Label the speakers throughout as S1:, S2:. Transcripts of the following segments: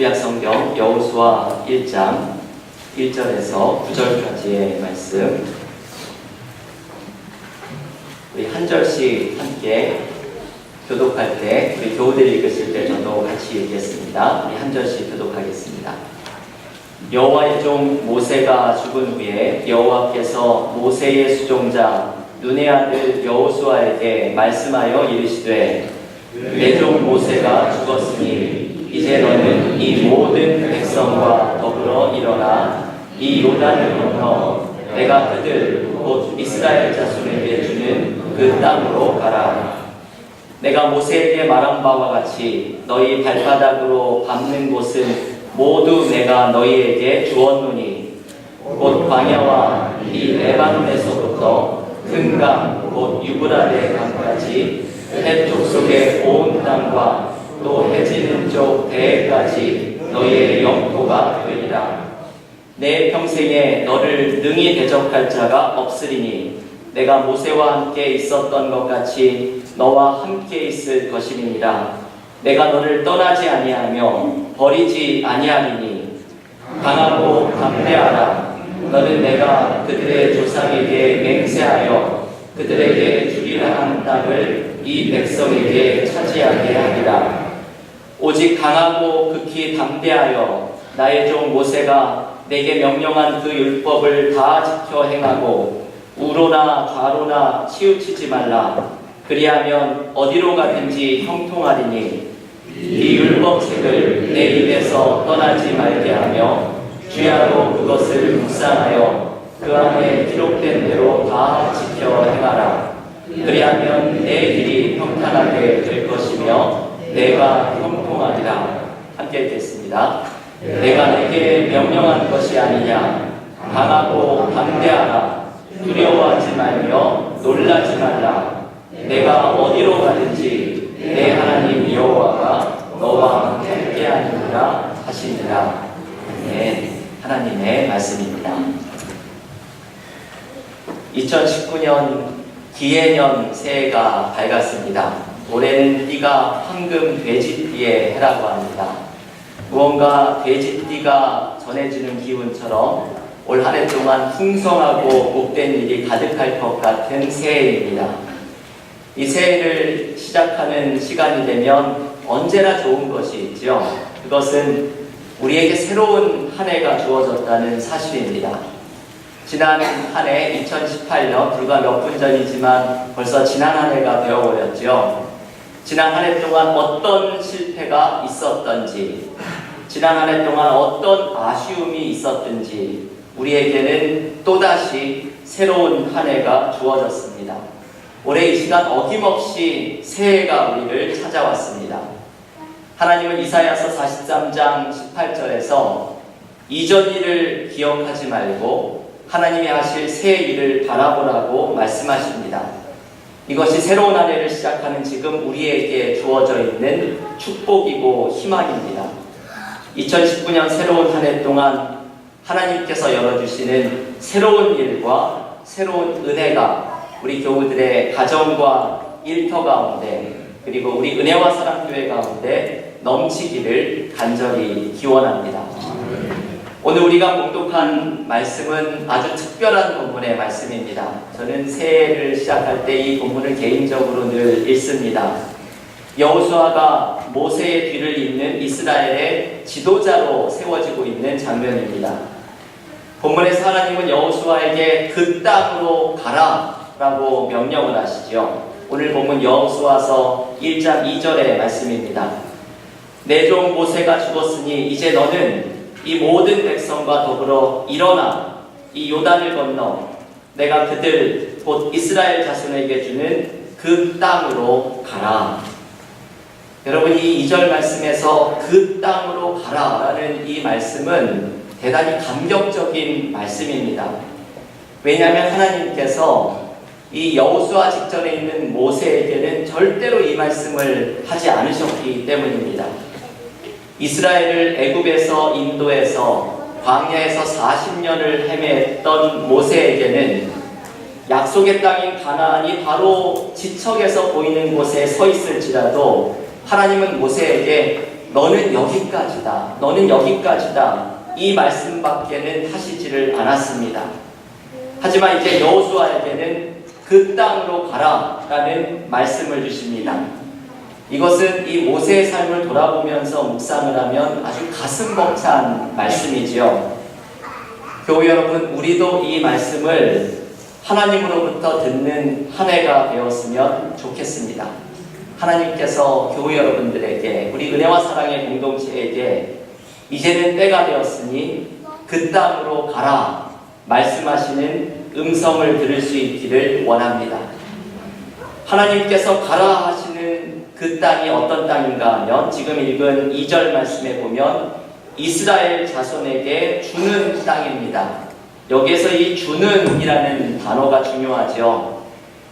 S1: 구약성경 여호수아 1장 1절에서 9절까지의 말씀, 우리 한 절씩 함께 교독할 때, 우리 교우들이 읽으실 때 저도 같이 읽겠습니다. 우리 한 절씩 교독하겠습니다. 여호와의 종 모세가 죽은 후에 여호와께서 모세의 수종자 눈의 아들 여호수아에게 말씀하여 이르시되, 내 종 모세가 죽었으니 이제 너는 이 모든 백성과 더불어 일어나 이 요단을 건너 내가 그들 곧 이스라엘 자손에게 주는 그 땅으로 가라. 내가 모세에게 말한 바와 같이 너희 발바닥으로 밟는 곳은 모두 내가 너희에게 주었노니, 곧 광야와 이 레바논에서부터 큰 강 곧 유브라데 강까지 해쪽 속의 온 땅과 또 해지는 쪽 대해까지 너희의 영토가 되리라. 내 평생에 너를 능히 대적할 자가 없으리니 내가 모세와 함께 있었던 것 같이 너와 함께 있을 것임이니라. 내가 너를 떠나지 아니하며 버리지 아니하리니 강하고 담대하라. 너는 내가 그들의 조상에게 맹세하여 그들에게 주리라 한 땅을 이 백성에게 차지하게 하리라. 오직 강하고 극히 담대하여 나의 종 모세가 내게 명령한 그 율법을 다 지켜 행하고 우로나 좌로나 치우치지 말라. 그리하면 어디로 가든지 형통하리니 이 율법책을 내 입에서 떠나지 말게 하며 주야로 그것을 묵상하여 그 안에 기록된 대로 다 지켜 행하라. 그리하면 내 길이 평탄하게 될 것이며 내가 형통하리라. 함께 읽겠습니다. 내가 내게 명령한 것이 아니냐. 강하고 담대하라. 두려워하지 말며 놀라지 말라. 내가 어디로 가든지 내 하나님 여호와가 너와 함께하니라 하시니라. 네, 하나님의 말씀입니다. 2019년 기해년 새해가 밝았습니다. 올해는 띠가 황금 돼지띠의 해라고 합니다. 무언가 돼지띠가 전해지는 기운처럼 올 한 해 동안 풍성하고 복된 일이 가득할 것 같은 새해입니다. 이 새해를 시작하는 시간이 되면 언제나 좋은 것이 있죠. 그것은 우리에게 새로운 한 해가 주어졌다는 사실입니다. 지난 한 해 2018년 불과 몇 분 전이지만 벌써 지난 한 해가 되어버렸죠. 지난 한 해 동안 어떤 실패가 있었던지, 지난 한 해 동안 어떤 아쉬움이 있었든지 우리에게는 또다시 새로운 한 해가 주어졌습니다. 올해 이 시간 어김없이 새해가 우리를 찾아왔습니다. 하나님은 이사야서 43장 18절에서 이전 일을 기억하지 말고 하나님이 하실 새 일을 바라보라고 말씀하십니다. 이것이 새로운 한 해를 시작하는 지금 우리에게 주어져 있는 축복이고 희망입니다. 2019년 새로운 한 해 동안 하나님께서 열어주시는 새로운 일과 새로운 은혜가 우리 교우들의 가정과 일터 가운데, 그리고 우리 은혜와 사랑교회 가운데 넘치기를 간절히 기원합니다. 오늘 우리가 봉독한 말씀은 아주 특별한 본문의 말씀입니다. 저는 새해를 시작할 때 이 본문을 개인적으로 늘 읽습니다. 여호수아가 모세의 뒤를 잇는 이스라엘의 지도자로 세워지고 있는 장면입니다. 본문에서 하나님은 여호수아에게 그 땅으로 가라 라고 명령을 하시죠. 오늘 본문 여호수아서 1장 2절의 말씀입니다. 내 종 모세가 죽었으니 이제 너는 이 모든 백성과 더불어 일어나 이 요단을 건너 내가 그들 곧 이스라엘 자손에게 주는 그 땅으로 가라. 여러분, 이 2절 말씀에서 그 땅으로 가라라는 이 말씀은 대단히 감격적인 말씀입니다. 왜냐하면 하나님께서 이 여호수아 직전에 있는 모세에게는 절대로 이 말씀을 하지 않으셨기 때문입니다. 이스라엘을 애굽에서 인도해서 광야에서 40년을 헤맸던 모세에게는 약속의 땅인 가나안이 바로 지척에서 보이는 곳에 서 있을지라도 하나님은 모세에게 너는 여기까지다. 너는 여기까지다. 이 말씀밖에는 하시지를 않았습니다. 하지만 이제 여호수아에게는 그 땅으로 가라라는 말씀을 주십니다. 이것은 이 모세의 삶을 돌아보면서 묵상을 하면 아주 가슴 벅찬 말씀이지요. 교회 여러분, 우리도 이 말씀을 하나님으로부터 듣는 한 해가 되었으면 좋겠습니다. 하나님께서 교회 여러분들에게, 우리 은혜와 사랑의 공동체에게 이제는 때가 되었으니 그 땅으로 가라 말씀하시는 음성을 들을 수 있기를 원합니다. 하나님께서 가라 하시는 그 땅이 어떤 땅인가 하면 지금 읽은 2절 말씀에 보면 이스라엘 자손에게 주는 땅입니다. 여기에서 이 주는 이라는 단어가 중요하죠.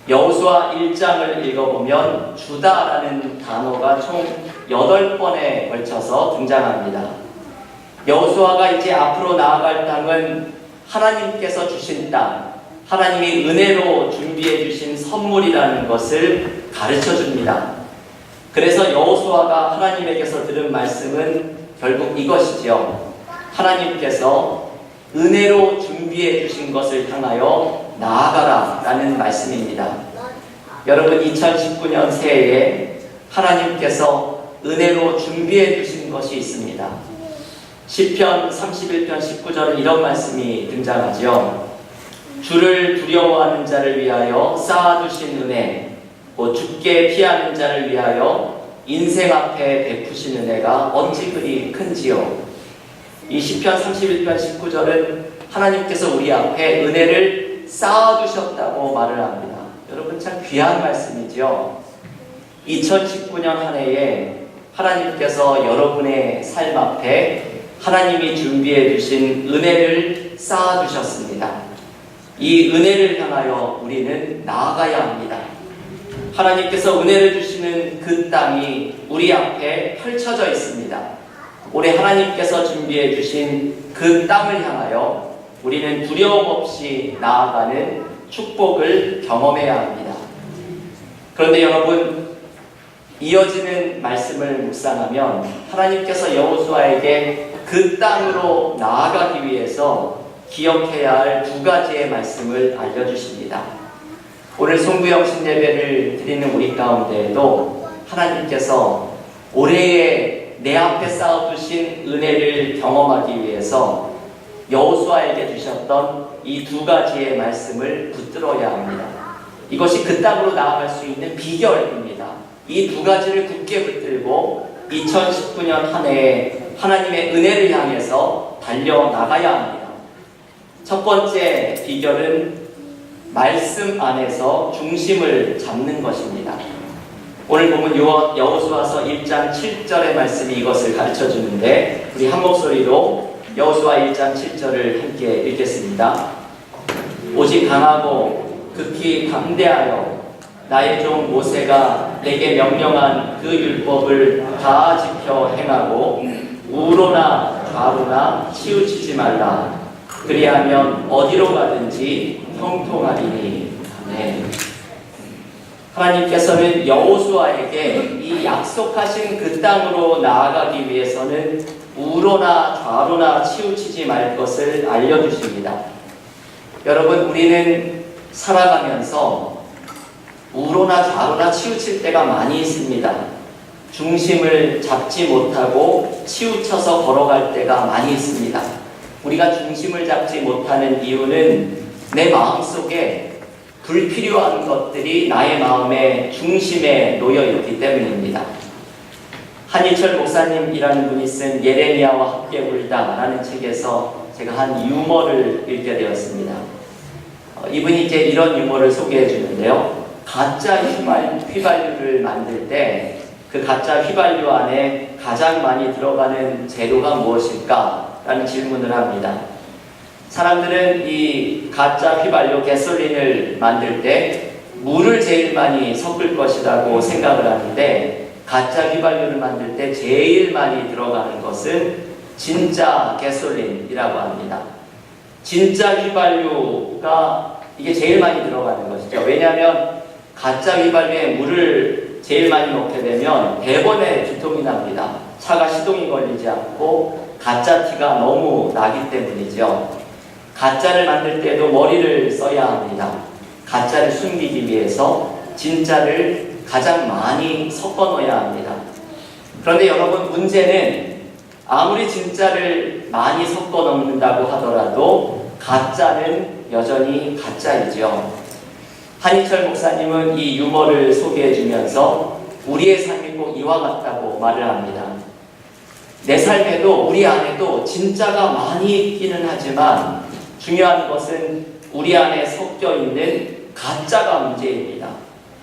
S1: 여호수아 1장을 읽어보면 주다라는 단어가 총 8번에 걸쳐서 등장합니다. 여호수아가 이제 앞으로 나아갈 땅은 하나님께서 주신 땅, 하나님이 은혜로 준비해 주신 선물이라는 것을 가르쳐 줍니다. 그래서 여호수아가 하나님에게서 들은 말씀은 결국 이것이죠. 하나님께서 은혜로 준비해 주신 것을 향하여 나아가라 라는 말씀입니다. 여러분, 2019년 새해에 하나님께서 은혜로 준비해 주신 것이 있습니다. 시편 31편 19절은 이런 말씀이 등장하죠. 주를 두려워하는 자를 위하여 쌓아두신 은혜, 죽게 피하는 자를 위하여 인생 앞에 베푸신 은혜가 어찌 그리 큰지요. 이 시편 31편 19절은 하나님께서 우리 앞에 은혜를 쌓아두셨다고 말을 합니다. 여러분, 참 귀한 말씀이죠. 2019년 한 해에 하나님께서 여러분의 삶 앞에 하나님이 준비해 주신 은혜를 쌓아두셨습니다. 이 은혜를 향하여 우리는 나아가야 합니다. 하나님께서 은혜를 주시는 그 땅이 우리 앞에 펼쳐져 있습니다. 올해 하나님께서 준비해 주신 그 땅을 향하여 우리는 두려움 없이 나아가는 축복을 경험해야 합니다. 그런데 여러분, 이어지는 말씀을 묵상하면 하나님께서 여호수아에게 그 땅으로 나아가기 위해서 기억해야 할 2가지의 말씀을 알려주십니다. 오늘 송구영신 예배를 드리는 우리 가운데에도 하나님께서 올해에 내 앞에 쌓아두신 은혜를 경험하기 위해서 여호수아에게 주셨던 이 2가지의 말씀을 붙들어야 합니다. 이것이 그 땅으로 나아갈 수 있는 비결입니다. 이 2가지를 굳게 붙들고 2019년 한 해에 하나님의 은혜를 향해서 달려나가야 합니다. 첫 번째 비결은 말씀 안에서 중심을 잡는 것입니다. 오늘 보면 여호수아서 1장 7절의 말씀이 이것을 가르쳐 주는데, 우리 한 목소리로 여호수아 1장 7절을 함께 읽겠습니다. 오직 강하고 극히 담대하여 나의 종 모세가 내게 명령한 그 율법을 다 지켜 행하고 우로나 좌로나 치우치지 말라. 그리하면 어디로 가든지 형통하리니. 아멘. 하나님께서는 여호수아에게 이 약속하신 그 땅으로 나아가기 위해서는 우로나 좌로나 치우치지 말 것을 알려주십니다. 여러분, 우리는 살아가면서 우로나 좌로나 치우칠 때가 많이 있습니다. 중심을 잡지 못하고 치우쳐서 걸어갈 때가 많이 있습니다. 우리가 중심을 잡지 못하는 이유는 내 마음속에 불필요한 것들이 나의 마음의 중심에 놓여 있기 때문입니다. 한희철 목사님이라는 분이 쓴 예레미야와 함께 울다 라는 책에서 제가 한 유머를 읽게 되었습니다. 이분이 이제 이런 유머를 소개해 주는데요. 가짜 휘발유를 만들 때 그 가짜 휘발유 안에 가장 많이 들어가는 재료가 무엇일까? 라는 질문을 합니다. 사람들은 이 가짜 휘발유 가솔린을 만들 때 물을 제일 많이 섞을 것이라고 생각을 하는데, 가짜 휘발유를 만들 때 제일 많이 들어가는 것은 진짜 가솔린이라고 합니다. 진짜 휘발유가 이게 제일 많이 들어가는 것이죠. 왜냐하면 가짜 휘발유에 물을 제일 많이 넣게 되면 대번에 두통이 납니다. 차가 시동이 걸리지 않고 가짜 티가 너무 나기 때문이죠. 가짜를 만들 때도 머리를 써야 합니다. 가짜를 숨기기 위해서 진짜를 가장 많이 섞어 넣어야 합니다. 그런데 여러분, 문제는 아무리 진짜를 많이 섞어 넣는다고 하더라도 가짜는 여전히 가짜이죠. 한희철 목사님은 이 유머를 소개해 주면서 우리의 삶이 꼭 이와 같다고 말을 합니다. 내 삶에도 우리 안에도 진짜가 많이 있기는 하지만 중요한 것은 우리 안에 섞여 있는 가짜가 문제입니다.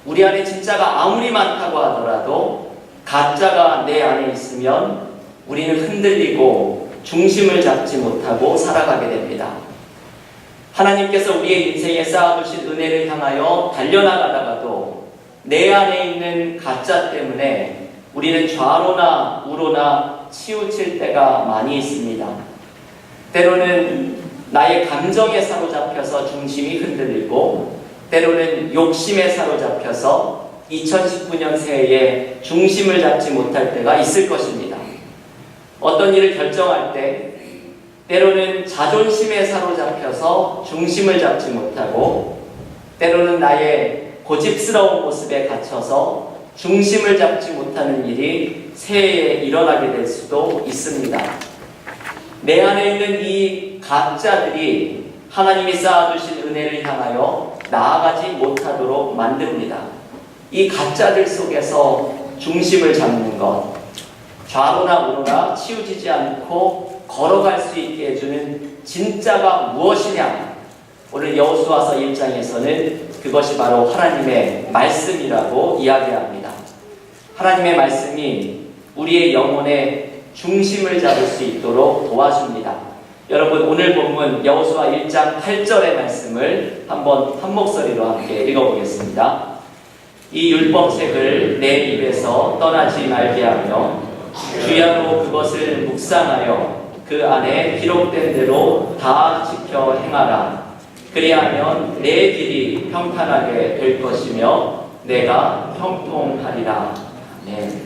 S1: 우리 안에 진짜가 아무리 많다고 하더라도 가짜가 내 안에 있으면 우리는 흔들리고 중심을 잡지 못하고 살아가게 됩니다. 하나님께서 우리의 인생에 쌓아두신 은혜를 향하여 달려나가다가도 내 안에 있는 가짜 때문에 우리는 좌로나 우로나 치우칠 때가 많이 있습니다. 때로는 나의 감정에 사로잡혀서 중심이 흔들리고, 때로는 욕심에 사로잡혀서 2019년 새해에 중심을 잡지 못할 때가 있을 것입니다. 어떤 일을 결정할 때 때로는 자존심에 사로잡혀서 중심을 잡지 못하고, 때로는 나의 고집스러운 모습에 갇혀서 중심을 잡지 못하는 일이 새해에 일어나게 될 수도 있습니다. 내 안에 있는 이 가짜들이 하나님이 쌓아두신 은혜를 향하여 나아가지 못하도록 만듭니다. 이 가짜들 속에서 중심을 잡는 것, 좌로나 우로나 치우치지 않고 걸어갈 수 있게 해주는 진짜가 무엇이냐? 오늘 여호수아서 1장에서는 그것이 바로 하나님의 말씀이라고 이야기합니다. 하나님의 말씀이 우리의 영혼의 중심을 잡을 수 있도록 도와줍니다. 여러분, 오늘 본문 여호수아 1장 8절의 말씀을 한번 한 목소리로 함께 읽어보겠습니다. 이 율법책을 내 입에서 떠나지 말게 하며 주야로 그것을 묵상하여 그 안에 기록된 대로 다 지켜 행하라. 그리하면 내 길이 평탄하게 될 것이며 내가 형통하리라. 아멘.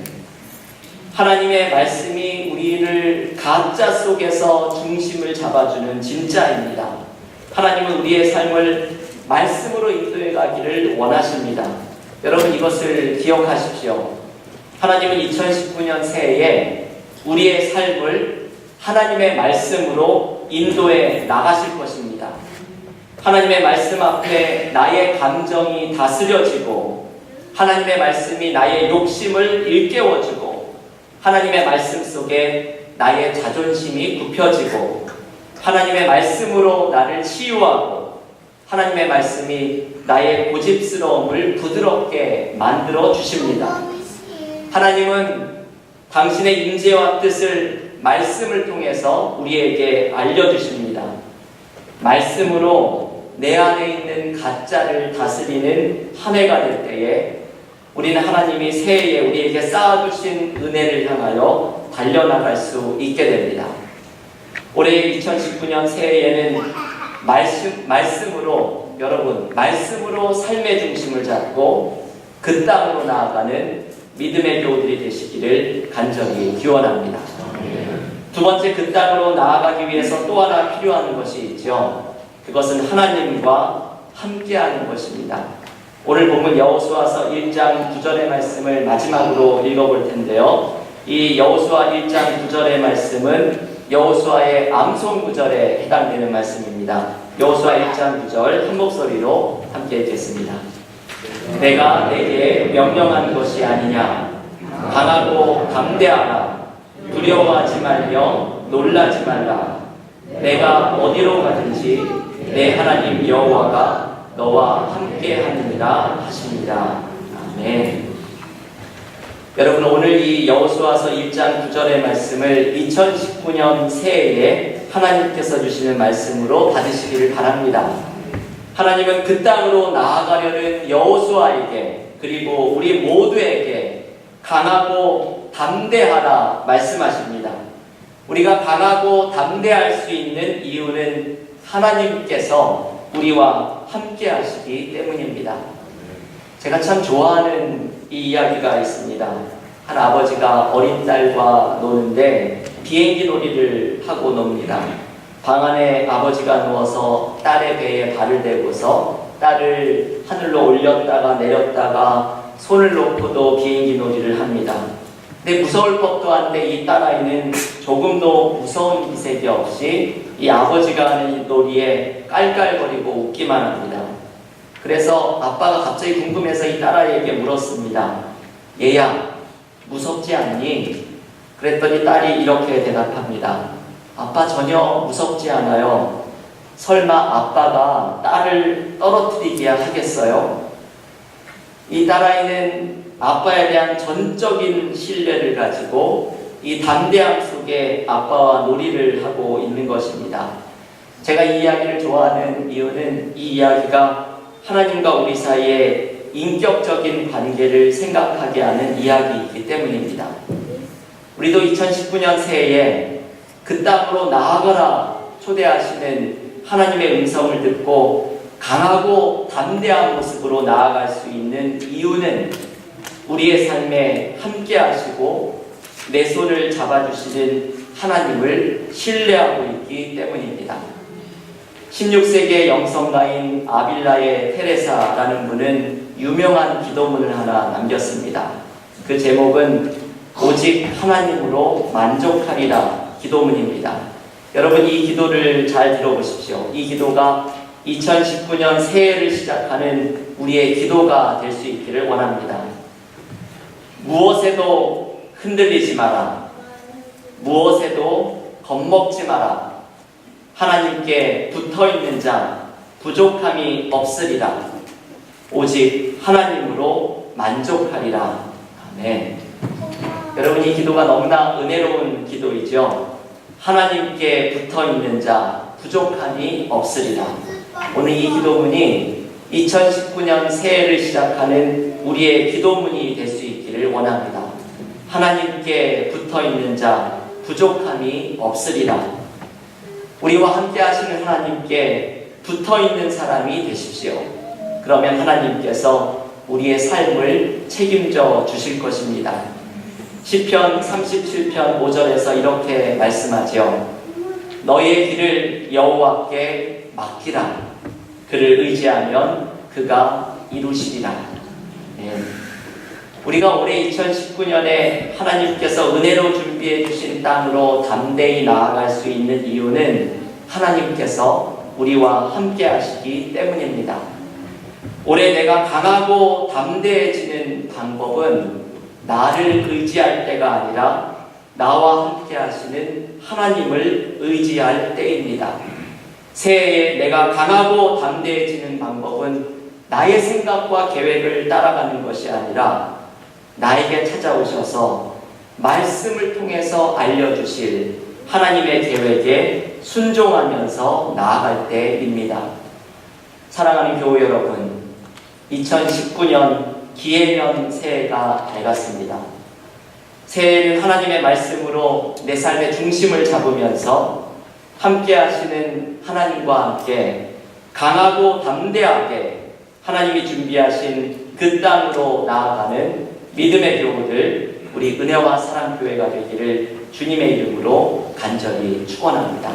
S1: 하나님의 말씀이 우리를 가짜 속에서 중심을 잡아주는 진짜입니다. 하나님은 우리의 삶을 말씀으로 인도해 가기를 원하십니다. 여러분, 이것을 기억하십시오. 하나님은 2019년 새해에 우리의 삶을 하나님의 말씀으로 인도해 나가실 것입니다. 하나님의 말씀 앞에 나의 감정이 다스려지고, 하나님의 말씀이 나의 욕심을 일깨워주고, 하나님의 말씀 속에 나의 자존심이 굽혀지고, 하나님의 말씀으로 나를 치유하고, 하나님의 말씀이 나의 고집스러움을 부드럽게 만들어 주십니다. 하나님은 당신의 임재와 뜻을 말씀을 통해서 우리에게 알려주십니다. 말씀으로 내 안에 있는 가짜를 다스리는 한 해가 될 때에 우리는 하나님이 새해에 우리에게 쌓아두신 은혜를 향하여 달려나갈 수 있게 됩니다. 올해 2019년 새해에는 말씀으로, 여러분, 말씀으로 삶의 중심을 잡고 그 땅으로 나아가는 믿음의 교우들이 되시기를 간절히 기원합니다. 두 번째, 그 땅으로 나아가기 위해서 또 하나 필요한 것이 있죠. 그것은 하나님과 함께하는 것입니다. 오늘 본문 여호수아서 1장 9절의 말씀을 마지막으로 읽어볼 텐데요. 이 여호수아 1장 9절의 말씀은 여호수아의 암송 구절에 해당되는 말씀입니다. 여호수아 1장 9절 한 목소리로 함께 읽겠습니다. 내가 내게 명령한 것이 아니냐. 강하고 담대하라. 두려워하지 말며 놀라지 말라. 내가 어디로 가든지 내 하나님 여호와가 너와 함께 하느니라 하십니다. 아멘. 여러분, 오늘 이 여호수아서 1장 9절의 말씀을 2019년 새해에 하나님께서 주시는 말씀으로 받으시기를 바랍니다. 하나님은 그 땅으로 나아가려는 여호수아에게, 그리고 우리 모두에게 강하고 담대하라 말씀하십니다. 우리가 강하고 담대할 수 있는 이유는 하나님께서 우리와 함께 하시기 때문입니다. 제가 참 좋아하는 이 이야기가 있습니다. 한 아버지가 어린 딸과 노는데 비행기 놀이를 하고 놉니다. 방 안에 아버지가 누워서 딸의 배에 발을 대고서 딸을 하늘로 올렸다가 내렸다가 손을 놓고도 비행기 놀이를 합니다. 근데 무서울 법도 한데 이 딸아이는 조금도 무서운 기색이 없이 이 아버지가 하는 놀이에 깔깔거리고 웃기만 합니다. 그래서 아빠가 갑자기 궁금해서 이 딸아이에게 물었습니다. 얘야, 무섭지 않니? 그랬더니 딸이 이렇게 대답합니다. 아빠 전혀 무섭지 않아요. 설마 아빠가 딸을 떨어뜨리게 하겠어요? 이 딸아이는 아빠에 대한 전적인 신뢰를 가지고 이 담대함 속에 아빠와 놀이를 하고 있는 것입니다. 제가 이 이야기를 좋아하는 이유는 이 이야기가 하나님과 우리 사이에 인격적인 관계를 생각하게 하는 이야기이기 때문입니다. 우리도 2019년 새해에 그 땅으로 나아가라 초대하시는 하나님의 음성을 듣고 강하고 담대한 모습으로 나아갈 수 있는 이유는 우리의 삶에 함께 하시고 내 손을 잡아주시는 하나님을 신뢰하고 있기 때문입니다. 16세기의 영성가인 아빌라의 테레사라는 분은 유명한 기도문을 하나 남겼습니다. 그 제목은 오직 하나님으로 만족하리라 기도문입니다. 여러분, 이 기도를 잘 들어보십시오. 이 기도가 2019년 새해를 시작하는 우리의 기도가 될 수 있기를 원합니다. 무엇에도 흔들리지 마라. 무엇에도 겁먹지 마라. 하나님께 붙어있는 자 부족함이 없으리라. 오직 하나님으로 만족하리라. 아멘. 여러분, 이 기도가 너무나 은혜로운 기도이죠. 하나님께 붙어있는 자 부족함이 없으리라. 오늘 이 기도문이 2019년 새해를 시작하는 우리의 기도문이 될 수 있기를 원합니다. 하나님께 붙어있는 자 부족함이 없으리라. 우리와 함께 하시는 하나님께 붙어있는 사람이 되십시오. 그러면 하나님께서 우리의 삶을 책임져 주실 것입니다. 시편 37편 5절에서 이렇게 말씀하죠. 너의 길을 여호와께 맡기라. 그를 의지하면 그가 이루시리라. 네. 우리가 올해 2019년에 하나님께서 은혜로 준비해 주신 땅으로 담대히 나아갈 수 있는 이유는 하나님께서 우리와 함께 하시기 때문입니다. 올해 내가 강하고 담대해지는 방법은 나를 의지할 때가 아니라 나와 함께 하시는 하나님을 의지할 때입니다. 새해에 내가 강하고 담대해지는 방법은 나의 생각과 계획을 따라가는 것이 아니라 나에게 찾아오셔서 말씀을 통해서 알려주실 하나님의 계획에 순종하면서 나아갈 때입니다. 사랑하는 교우 여러분, 2019년 기해년 새해가 밝았습니다. 새해를 하나님의 말씀으로 내 삶의 중심을 잡으면서 함께 하시는 하나님과 함께 강하고 담대하게 하나님이 준비하신 그 땅으로 나아가는 믿음의 교우들, 우리 은혜와 사랑교회가 되기를 주님의 이름으로 간절히 축원합니다.